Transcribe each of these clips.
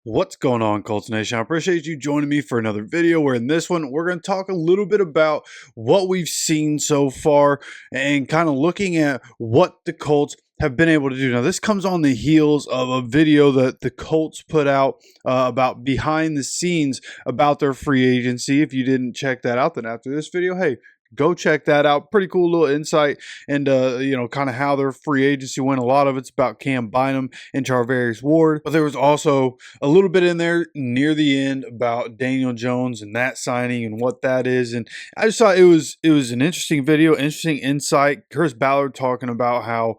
What's going on, Colts Nation? I appreciate you joining me for another video where in this one, we're going to talk a little bit about what we've seen so far and kind of looking at what the Colts have been able to do. Now, this comes on the heels of a video that the Colts put out about behind the scenes about their free agency. If you didn't check that out, then after this video, hey, go check that out. Pretty cool little insight into, kind of how their free agency went. A lot of it's about Cam Bynum and Charvarius Ward, but there was also a little bit in there near the end about Daniel Jones and that signing and what that is. And I just thought it was an interesting video, interesting insight. Chris Ballard talking about how,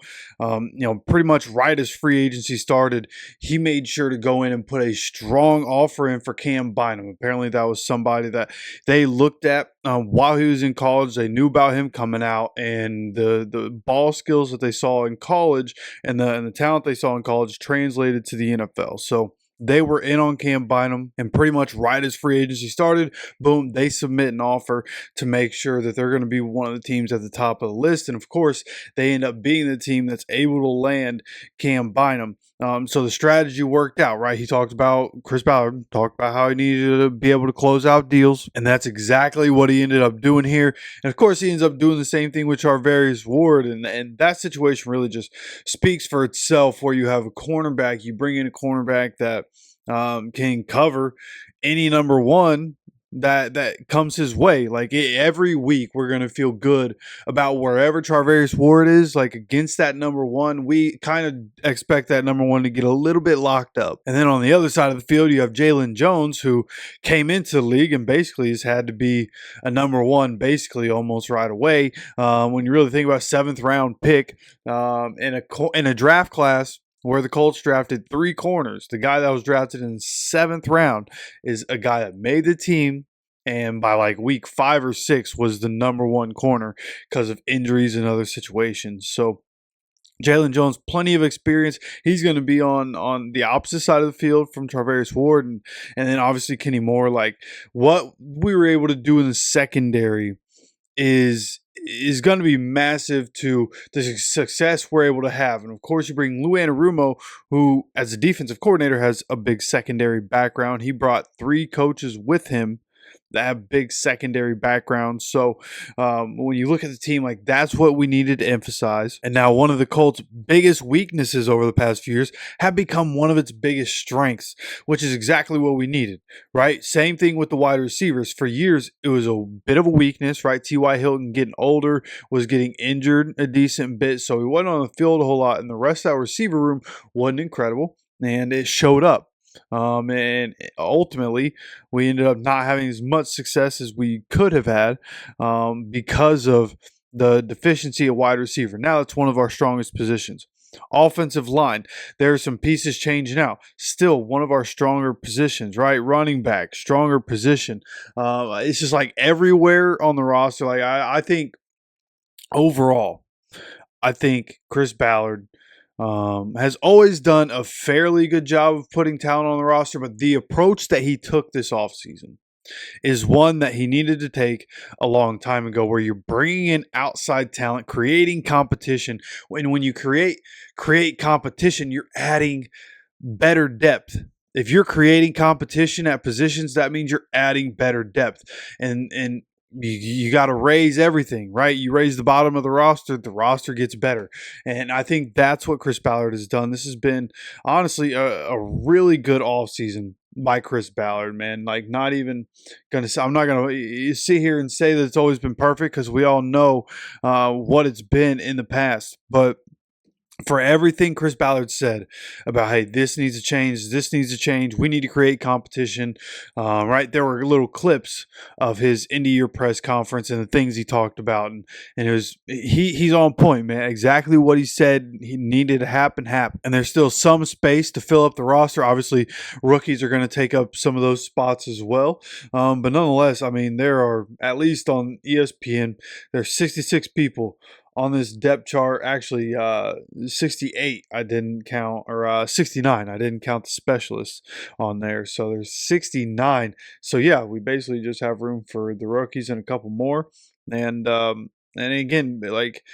pretty much right as free agency started, he made sure to go in and put a strong offer in for Cam Bynum. Apparently that was somebody that they looked at while he was in college. They knew about him coming out, and the ball skills that they saw in college and the talent they saw in college translated to the NFL. So they were in on Cam Bynum, and pretty much right as free agency started, boom, they submit an offer to make sure that they're going to be one of the teams at the top of the list. And of course, they end up being the team that's able to land Cam Bynum. So the strategy worked out, right? Chris Ballard talked about how he needed to be able to close out deals, and that's exactly what he ended up doing here. And of course, he ends up doing the same thing with Charvarius Ward, and that situation really just speaks for itself, where you have a cornerback, you bring in a cornerback that can cover any number one that comes his way. Like every week, we're gonna feel good about wherever Charvarius Ward is. Like against that number one, we kind of expect that number one to get a little bit locked up. And then on the other side of the field, you have Jalen Jones, who came into the league and basically has had to be a number one basically almost right away. When you really think about 7th-round pick in a draft class where the Colts drafted 3 corners. The guy that was drafted in the 7th round is a guy that made the team, and by like week 5 or 6 was the number one corner because of injuries and other situations. So Jalen Jones, plenty of experience. He's going to be on the opposite side of the field from Charvarius Ward, and then obviously Kenny Moore. Like what we were able to do in the secondary is going to be massive to the success we're able to have. And of course, you bring Lou Anarumo, who as a defensive coordinator has a big secondary background. He brought 3 coaches with him that have big secondary backgrounds. So when you look at the team, like that's what we needed to emphasize. And now one of the Colts' biggest weaknesses over the past few years have become one of its biggest strengths, which is exactly what we needed, right? Same thing with the wide receivers. For years, it was a bit of a weakness, right? T.Y. Hilton getting older, was getting injured a decent bit, so he wasn't on the field a whole lot, and the rest of that receiver room wasn't incredible, and it showed up. And ultimately, we ended up not having as much success as we could have had because of the deficiency of wide receiver. Now it's one of our strongest positions. Offensive line, there are some pieces changing out. Still one of our stronger positions, right? Running back, stronger position. It's just like everywhere on the roster. Like I think overall, I think Chris Ballard has always done a fairly good job of putting talent on the roster, but the approach that he took this offseason is one that he needed to take a long time ago, where you're bringing in outside talent, creating competition. When you create competition, you're adding better depth. If you're creating competition at positions, that means you're adding better depth. And you got to raise everything, right? You raise the bottom of the roster gets better. And I think that's what Chris Ballard has done. This has been honestly a really good offseason by Chris Ballard, man. Like not even going to say, I'm not going to sit here and say that it's always been perfect, because we all know what it's been in the past. But for everything Chris Ballard said about, hey, this needs to change, we need to create competition, right? There were little clips of his end of year press conference and the things he talked about, and it was he's on point, man. Exactly what he said he needed to happen. And there's still some space to fill up the roster. Obviously, rookies are going to take up some of those spots as well, but nonetheless, I mean, there are, at least on ESPN, there's 66 people on this depth chart. Actually 68 I didn't count, or 69, I didn't count the specialists on there, so there's 69. So yeah, we basically just have room for the rookies and a couple more. And again, like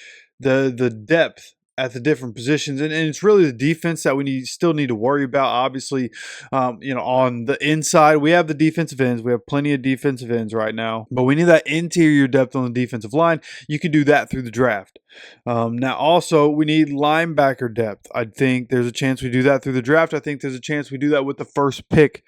the depth at the different positions, and it's really the defense that we still need to worry about. Obviously, on the inside, we have the defensive ends. We have plenty of defensive ends right now, but we need that interior depth on the defensive line. You can do that through the draft. Now, also, we need linebacker depth. I think there's a chance we do that through the draft. I think there's a chance we do that with the first pick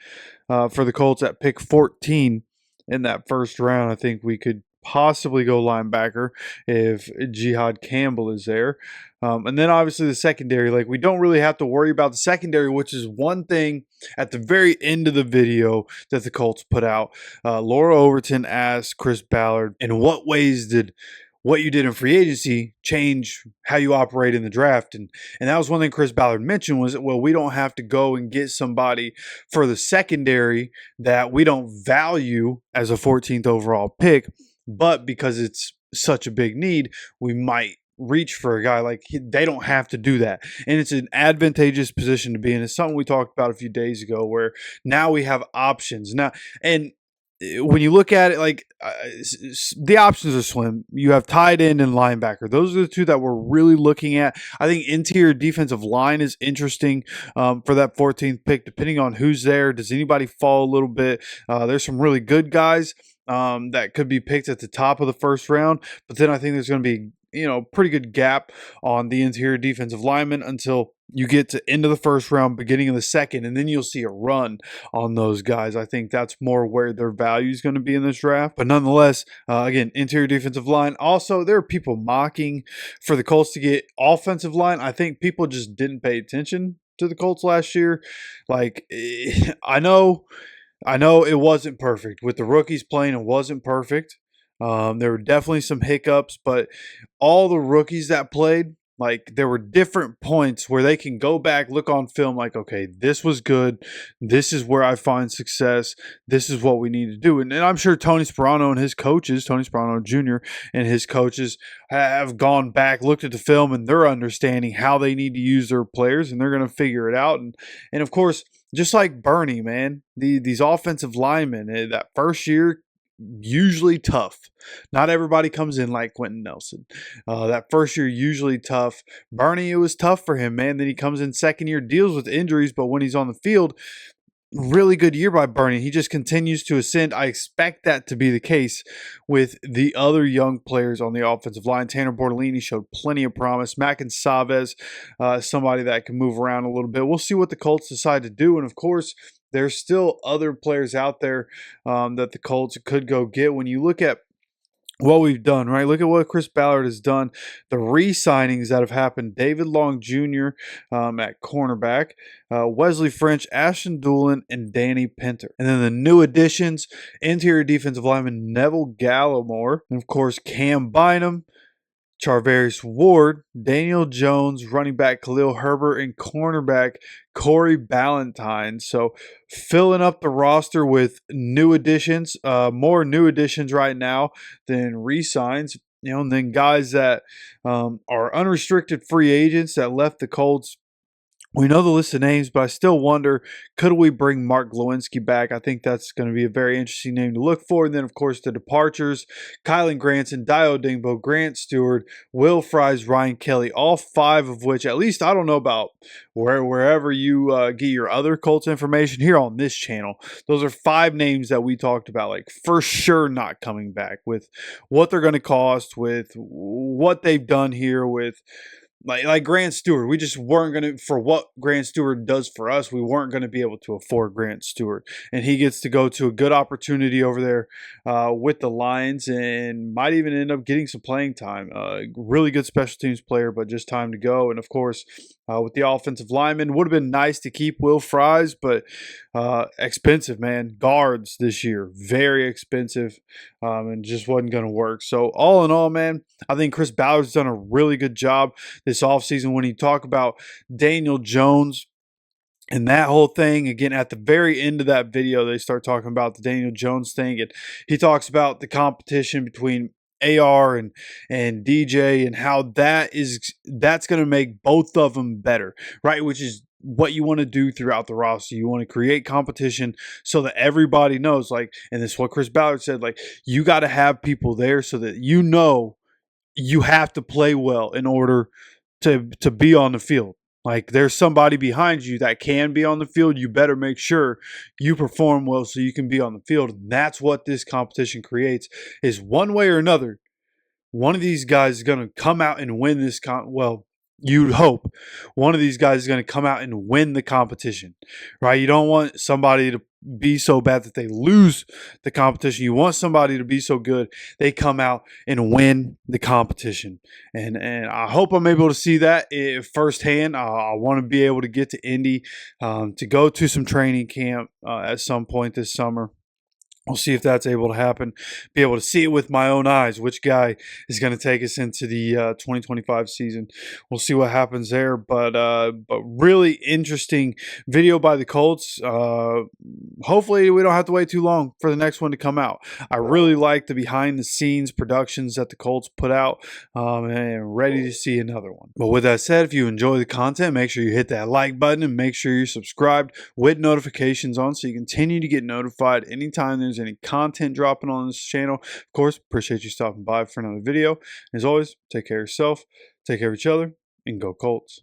for the Colts at pick 14 in that first round. I think we could possibly go linebacker if Jihad Campbell is there. And then obviously the secondary, like we don't really have to worry about the secondary, which is one thing at the very end of the video that the Colts put out. Laura Overton asked Chris Ballard, in what ways did what you did in free agency change how you operate in the draft? And that was one thing Chris Ballard mentioned was, well, we don't have to go and get somebody for the secondary that we don't value as a 14th overall pick, but because it's such a big need, we might reach for a guy. Like, they don't have to do that, and it's an advantageous position to be in. It's something we talked about a few days ago, where now we have options now. And when you look at it, like the options are slim. You have tight end and linebacker. Those are the two that we're really looking at. I think interior defensive line is interesting for that 14th pick, depending on who's there. Does anybody fall a little bit? There's some really good guys that could be picked at the top of the first round, but then I think there's going to be pretty good gap on the interior defensive lineman until you get to end of the first round, beginning of the second, and then you'll see a run on those guys. I think that's more where their value is going to be in this draft. But nonetheless, again, interior defensive line. Also, there are people mocking for the Colts to get offensive line. I think people just didn't pay attention to the Colts last year. Like, I know it wasn't perfect. With the rookies playing, it wasn't perfect. There were definitely some hiccups, but all the rookies that played, like, there were different points where they can go back, look on film, like, okay, this was good. This is where I find success. This is what we need to do. And I'm sure Tony Sparano and his coaches, Tony Sparano Jr. and his coaches have gone back, looked at the film, and they're understanding how they need to use their players, and they're going to figure it out. And of course, just like Bernie, man, these offensive linemen, that first year, usually tough. Not everybody comes in like Quentin Nelson. That first year usually tough. Bernie, it was tough for him, man. Then he comes in second year, deals with injuries, but when he's on the field, really good year by Bernie. He just continues to ascend. I expect that to be the case with the other young players on the offensive line. Tanner Bortolini showed plenty of promise. Mackin Savez, somebody that can move around a little bit. We'll see what the Colts decide to do. And of course, there's still other players out there that the Colts could go get. When you look at what we've done, right? Look at what Chris Ballard has done. The re-signings that have happened. David Long Jr. At cornerback. Wesley French, Ashton Doolin, and Danny Pinter. And then the new additions, interior defensive lineman Neville Gallimore. And of course, Cam Bynum, Charvarius Ward, Daniel Jones, running back Khalil Herbert, and cornerback Corey Ballantyne. So filling up the roster with new additions, more new additions right now than re-signs. And then guys that are unrestricted free agents that left the Colts. We know the list of names, but I still wonder, could we bring Mark Glowinski back? I think that's going to be a very interesting name to look for. And then, of course, the departures, Kylan Granson, Dio Dingbo, Grant Stewart, Will Fries, Ryan Kelly, all five of which, at least I don't know about wherever you get your other Colts information here on this channel. Those are five names that we talked about, like, for sure not coming back, with what they're going to cost, with what they've done here, with like Grant Stewart. We just weren't going to, for what Grant Stewart does for us, we weren't going to be able to afford Grant Stewart. And he gets to go to a good opportunity over there with the Lions and might even end up getting some playing time. Really good special teams player, but just time to go. And of course, with the offensive lineman, would have been nice to keep Will Fries, but expensive, man. Guards this year, very expensive, and just wasn't going to work. So all in all, man, I think Chris Ballard's done a really good job this offseason. When you talk about Daniel Jones and that whole thing, again, at the very end of that video, they start talking about the Daniel Jones thing, and he talks about the competition between AR and DJ and how that's going to make both of them better, right? Which is what you want to do throughout the roster. You want to create competition so that everybody knows, like, and this is what Chris Ballard said, like, you got to have people there so that you know you have to play well in order to be on the field. Like, there's somebody behind you that can be on the field. You better make sure you perform well so you can be on the field. And that's what this competition creates, is one way or another, one of these guys is going to come out and win this well, you'd hope one of these guys is going to come out and win the competition, right? You don't want somebody to be so bad that they lose the competition. You want somebody to be so good they come out and win the competition. And I hope I'm able to see that firsthand. I want to be able to get to Indy, to go to some training camp at some point this summer. We'll see if that's able to happen. Be able to see it with my own eyes, which guy is going to take us into the 2025 season. We'll see what happens there. But really interesting video by the Colts. Hopefully we don't have to wait too long for the next one to come out. I really like the behind-the-scenes productions that the Colts put out, and ready to see another one. But with that said, if you enjoy the content, make sure you hit that like button and make sure you're subscribed with notifications on so you continue to get notified anytime there's any content dropping on this channel. Of course, appreciate you stopping by for another video. As always, take care of yourself, take care of each other, and go Colts.